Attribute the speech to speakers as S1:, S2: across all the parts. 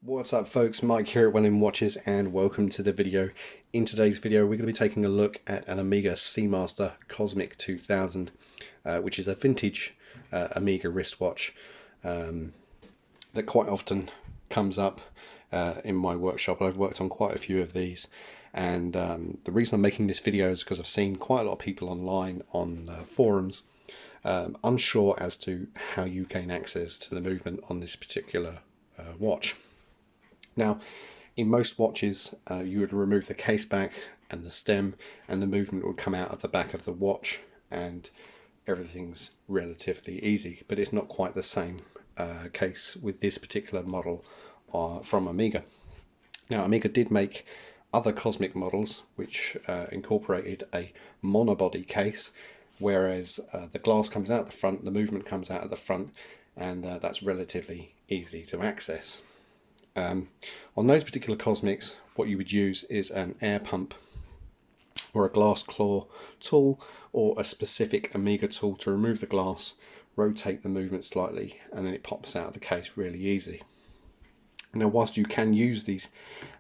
S1: What's up folks, Mike here at Welling Watches and welcome to the video. In today's video we're going to be taking a look at an Omega Seamaster Cosmic 2000 which is a vintage Omega wristwatch that quite often comes up in my workshop. I've worked on quite a few of these, and the reason I'm making this video is because I've seen quite a lot of people online on forums unsure as to how you gain access to the movement on this particular watch. Now, in most watches, you would remove the case back and the stem, and the movement would come out of the back of the watch, and everything's relatively easy. But it's not quite the same case with this particular model from Omega. Now, Omega did make other Cosmic models which incorporated a monobody case, whereas the glass comes out the front, the movement comes out of the front, and that's relatively easy to access. On those particular Cosmics, what you would use is an air pump or a glass claw tool, or a specific Omega tool to remove the glass, rotate the movement slightly, and then it pops out of the case really easy. Now, whilst you can use these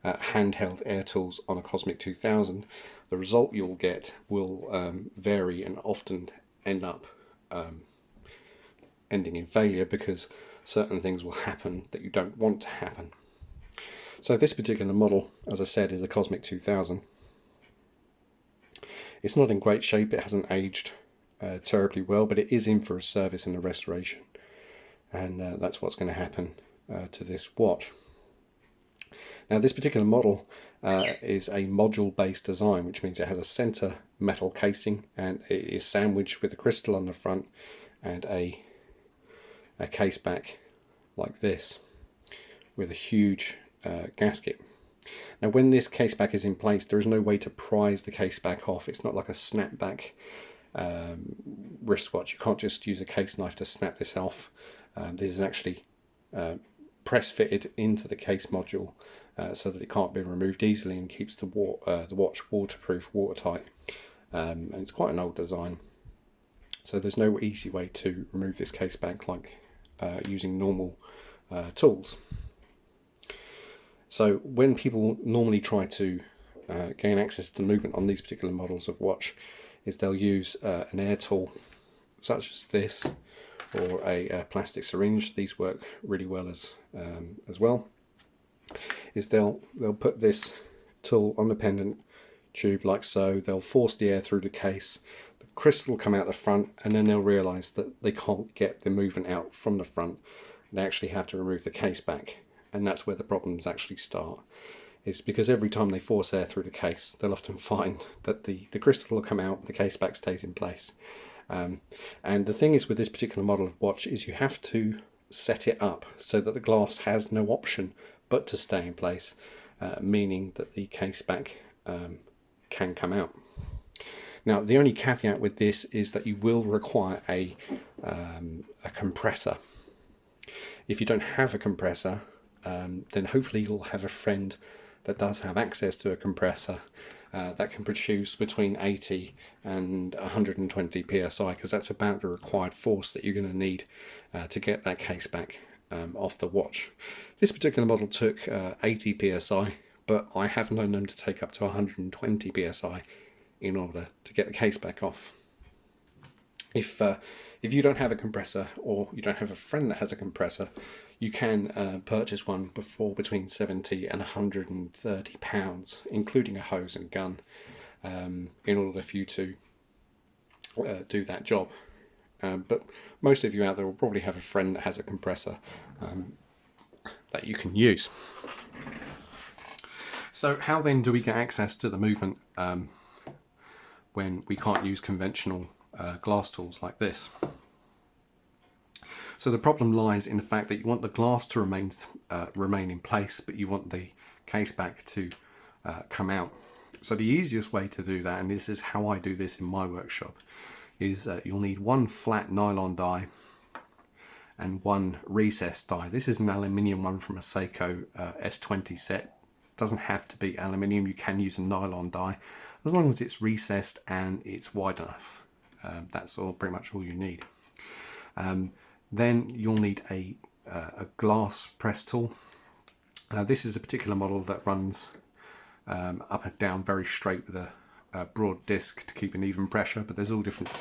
S1: handheld air tools on a Cosmic 2000, the result you'll get will vary and often end up ending in failure, because certain things will happen that you don't want to happen. So this particular model, as I said, is a Cosmic 2000. It's not in great shape, it hasn't aged terribly well, but it is in for a service and a restoration, and that's what's going to happen to this watch. Now, this particular model is a module based design, which means it has a center metal casing, and it is sandwiched with a crystal on the front and a case back like this with a huge gasket. Now, when this case back is in place, there is no way to prise the case back off. It's not like a snapback wristwatch. You can't just use a case knife to snap this off. This is actually press fitted into the case module so that it can't be removed easily, and keeps the watch waterproof, watertight, and it's quite an old design. So there's no easy way to remove this case back like using normal tools. So when people normally try to gain access to movement on these particular models of watch, is they'll use an air tool such as this, or a plastic syringe. These work really well as well. Is they'll put this tool on the pendant tube like so. They'll force the air through the case. The crystal will come out the front, and then they'll realise that they can't get the movement out from the front. They actually have to remove the case back. And that's where the problems actually start, is because every time they force air through the case, they'll often find that the crystal will come out, the case back stays in place. And the thing is with this particular model of watch is you have to set it up so that the glass has no option but to stay in place, meaning that the case back can come out. Now, the only caveat with this is that you will require a compressor. If you don't have a compressor, then hopefully you'll have a friend that does have access to a compressor that can produce between 80 and 120 psi, because that's about the required force that you're going to need to get that case back off the watch. This particular model took 80 psi, but I have known them to take up to 120 psi in order to get the case back off. If you don't have a compressor, or you don't have a friend that has a compressor, you can purchase one for between 70 and 130 pounds, including a hose and gun, in order for you to do that job. But most of you out there will probably have a friend that has a compressor that you can use. So how then do we get access to the movement when we can't use conventional glass tools like this? So the problem lies in the fact that you want the glass to remain in place, but you want the case back to come out. So the easiest way to do that, and this is how I do this in my workshop, is you'll need one flat nylon die and one recessed die. This is an aluminium one from a Seiko S20 set. Doesn't have to be aluminium, you can use a nylon die as long as it's recessed and it's wide enough. That's pretty much all you need. Then you'll need a glass press tool. This is a particular model that runs up and down very straight with a broad disc to keep an even pressure, but there's all different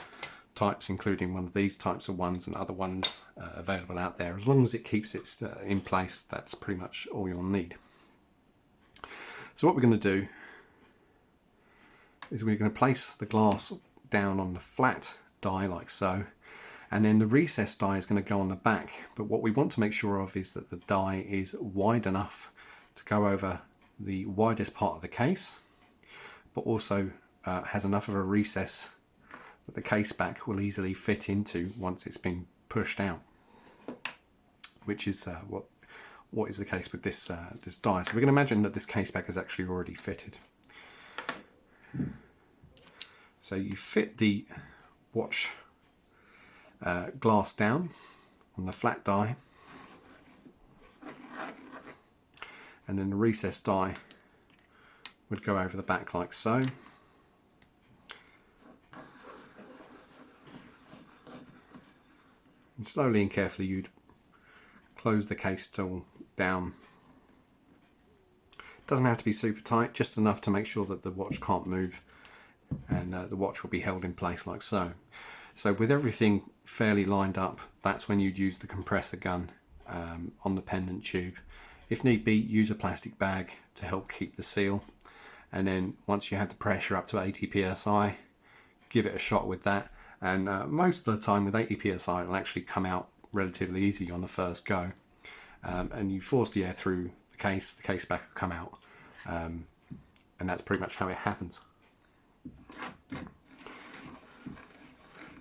S1: types, including one of these types of ones and other ones available out there. As long as it keeps it in place, that's pretty much all you'll need. So what we're going to do is we're going to place the glass down on the flat die like so, and then the recessed die is going to go on the back. But what we want to make sure of is that the die is wide enough to go over the widest part of the case, but also has enough of a recess that the case back will easily fit into once it's been pushed out, which is what is the case with this this die. So we can imagine that this case back is actually already fitted. So you fit the watch glass down on the flat die, and then the recessed die would go over the back like so. And slowly and carefully you'd close the case tool down. It doesn't have to be super tight, just enough to make sure that the watch can't move, and the watch will be held in place like so. So with everything fairly lined up, that's when you'd use the compressor gun on the pendant tube. If need be, use a plastic bag to help keep the seal, and then once you have the pressure up to 80 psi, give it a shot with that. And most of the time with 80 psi it'll actually come out relatively easy on the first go, and you force the air through the case back will come out, and that's pretty much how it happens.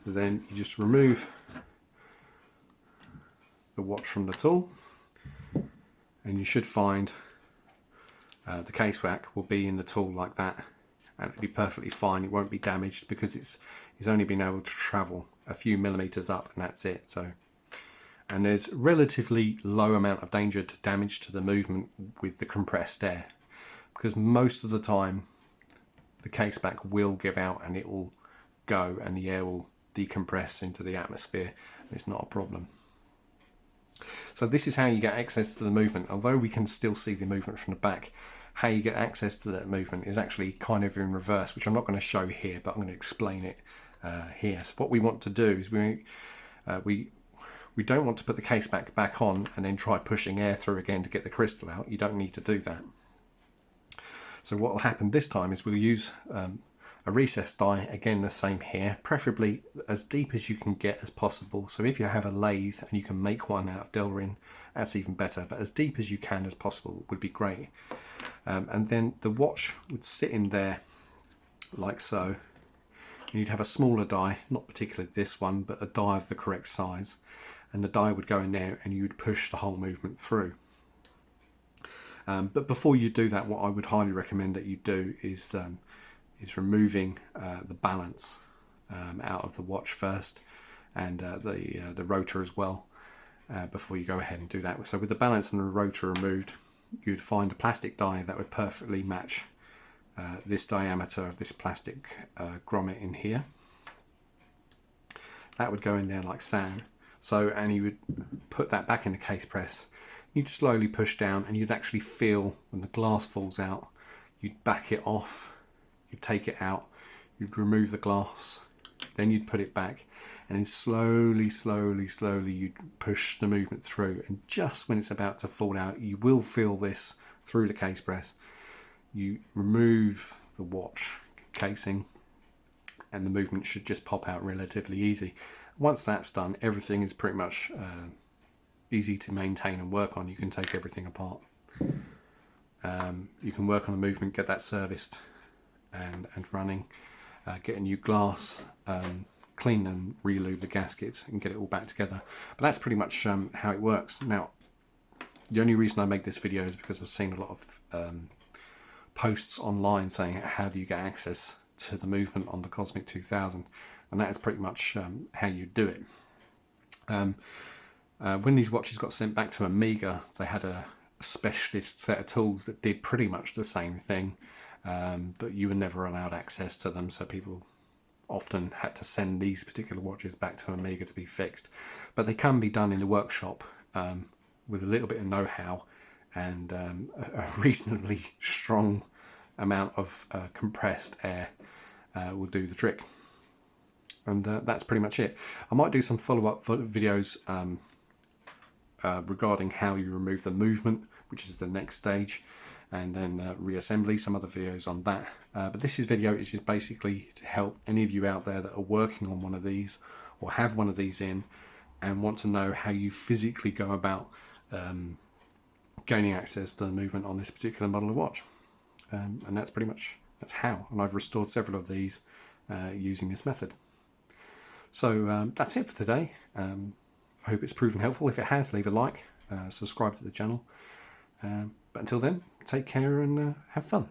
S1: So then you just remove the watch from the tool, and you should find the case back will be in the tool like that, and it'll be perfectly fine. It won't be damaged because it's only been able to travel a few millimeters up, and that's it. So, and there's relatively low amount of danger to damage to the movement with the compressed air, because most of the time the case back will give out and it will go, and the air will decompress into the atmosphere. It's not a problem. So this is how you get access to the movement. Although we can still see the movement from the back, how you get access to that movement is actually kind of in reverse, which I'm not going to show here, but I'm going to explain it here. So what we want to do is we don't want to put the case back on and then try pushing air through again to get the crystal out. You don't need to do that. So what will happen this time is we'll use a recessed die, again the same here, preferably as deep as you can get as possible. So if you have a lathe and you can make one out of Delrin, that's even better, but as deep as you can as possible would be great. And then the watch would sit in there like so, and you'd have a smaller die, not particularly this one, but a die of the correct size, and the die would go in there and you would push the whole movement through. But before you do that, what I would highly recommend that you do is removing the balance out of the watch first, and the rotor as well, before you go ahead and do that. So with the balance and the rotor removed, you'd find a plastic die that would perfectly match this diameter of this plastic grommet in here. That would go in there like so, and you would put that back in the case press. You'd slowly push down, and you'd actually feel when the glass falls out, you'd back it off, you'd take it out, you'd remove the glass, then you'd put it back, and then slowly you'd push the movement through. And just when it's about to fall out, you will feel this through the case press. You remove the watch casing, and the movement should just pop out relatively easy. Once that's done, everything is pretty much easy to maintain and work on. You can take everything apart. You can work on the movement, get that serviced and running, get a new glass, clean and relube the gaskets and get it all back together. But that's pretty much how it works. Now, the only reason I make this video is because I've seen a lot of posts online saying how do you get access to the movement on the Cosmic 2000, and that is pretty much how you do it. When these watches got sent back to Amiga, they had a specialist set of tools that did pretty much the same thing, but you were never allowed access to them, so people often had to send these particular watches back to Amiga to be fixed. But they can be done in the workshop with a little bit of know-how, and a reasonably strong amount of compressed air will do the trick. And that's pretty much it. I might do some follow-up videos regarding how you remove the movement, which is the next stage, and then reassembly, some other videos on that. But this video is just basically to help any of you out there that are working on one of these or have one of these in and want to know how you physically go about gaining access to the movement on this particular model of watch. And that's pretty much, that's how. And I've restored several of these using this method. So that's it for today. I hope it's proven helpful. If it has, leave a like, subscribe to the channel. But until then, take care and have fun.